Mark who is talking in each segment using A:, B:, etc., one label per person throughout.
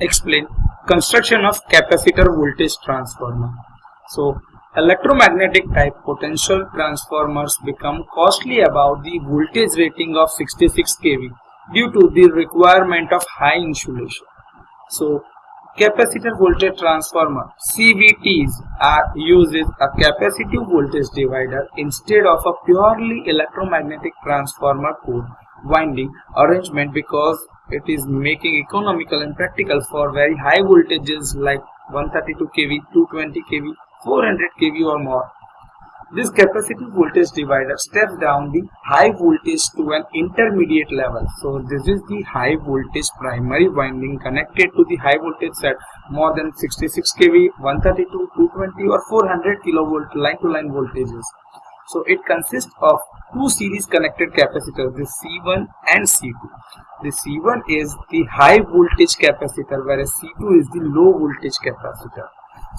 A: explain construction of capacitor voltage transformer. So electromagnetic type potential transformers become costly above the voltage rating of 66 kV due to the requirement of high insulation. So capacitor voltage transformer CVTs are uses a capacitive voltage divider instead of a purely electromagnetic transformer core winding arrangement because it is making economical and practical for very high voltages like 132 kV, 220 kV, 400 kV or more. This capacitive voltage divider steps down the high voltage to an intermediate level. So this is the high voltage primary winding connected to the high voltage set more than 66 kV, 132, 220 or 400 kilovolt line-to-line voltages. So it consists of two series connected capacitors, the C1 and C2. The C1 is the high voltage capacitor whereas C2 is the low voltage capacitor.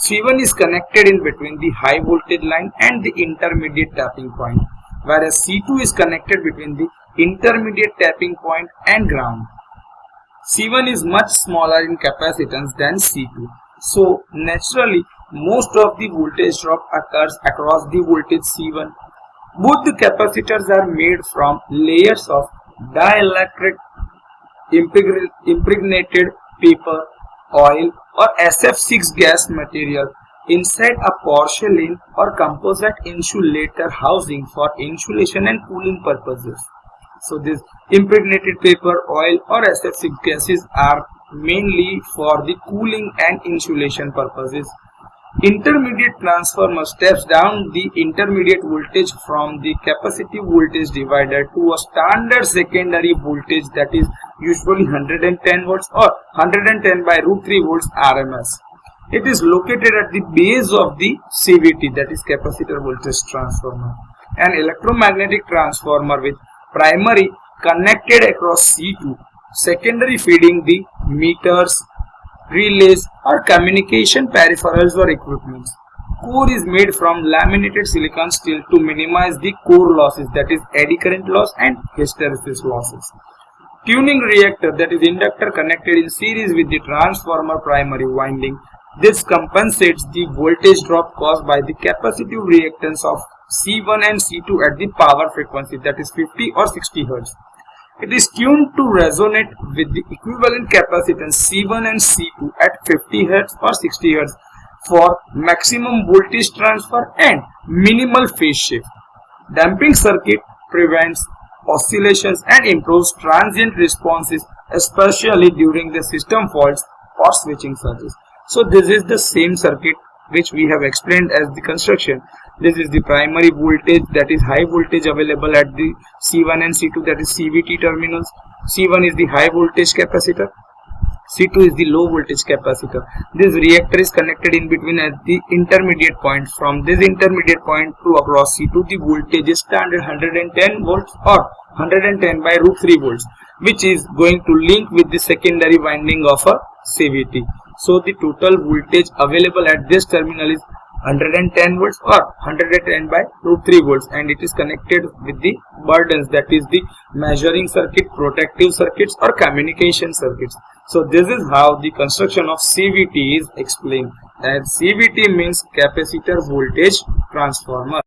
A: C1 is connected in between the high voltage line and the intermediate tapping point, whereas C2 is connected between the intermediate tapping point and ground. C1 is much smaller in capacitance than C2. So naturally, most of the voltage drop occurs across the voltage C1. Both the capacitors are made from layers of dielectric impregnated paper, oil or SF6 gas material inside a porcelain or composite insulator housing for insulation and cooling purposes. So this impregnated paper, oil or SF6 gases are mainly for the cooling and insulation purposes. Intermediate transformer steps down the intermediate voltage from the capacitive voltage divider to a standard secondary voltage that is usually 110 volts or 110 by root 3 volts RMS. It is located at the base of the CVT, that is capacitor voltage transformer. An electromagnetic transformer with primary connected across C2, secondary feeding the meters, relays or communication peripherals or equipments. Core is made from laminated silicon steel to minimize the core losses, that is eddy current loss and hysteresis losses. Tuning reactor, that is inductor connected in series with the transformer primary winding. This compensates the voltage drop caused by the capacitive reactance of C1 and C2 at the power frequency, that is 50 or 60 Hz. It is tuned to resonate with the equivalent capacitance C1 and C2 at 50 Hz or 60 Hz for maximum voltage transfer and minimal phase shift. Damping circuit prevents oscillations and improves transient responses, especially during the system faults or switching surges. So this is the same circuit which we have explained as the construction. This is the primary voltage, that is high voltage available at the C1 and C2, that is CVT terminals. C1 is the high voltage capacitor, C2 is the low voltage capacitor. This reactor is connected in between at the intermediate point. From this intermediate point to across C2, the voltage is standard 110 volts or 110 by root 3 volts, which is going to link with the secondary winding of a CVT. So the total voltage available at this terminal is 110 volts or 110 by root 3 volts, and it is connected with the burdens, that is the measuring circuit, protective circuits or communication circuits. So this is how the construction of CVT is explained, and CVT means capacitor voltage transformer.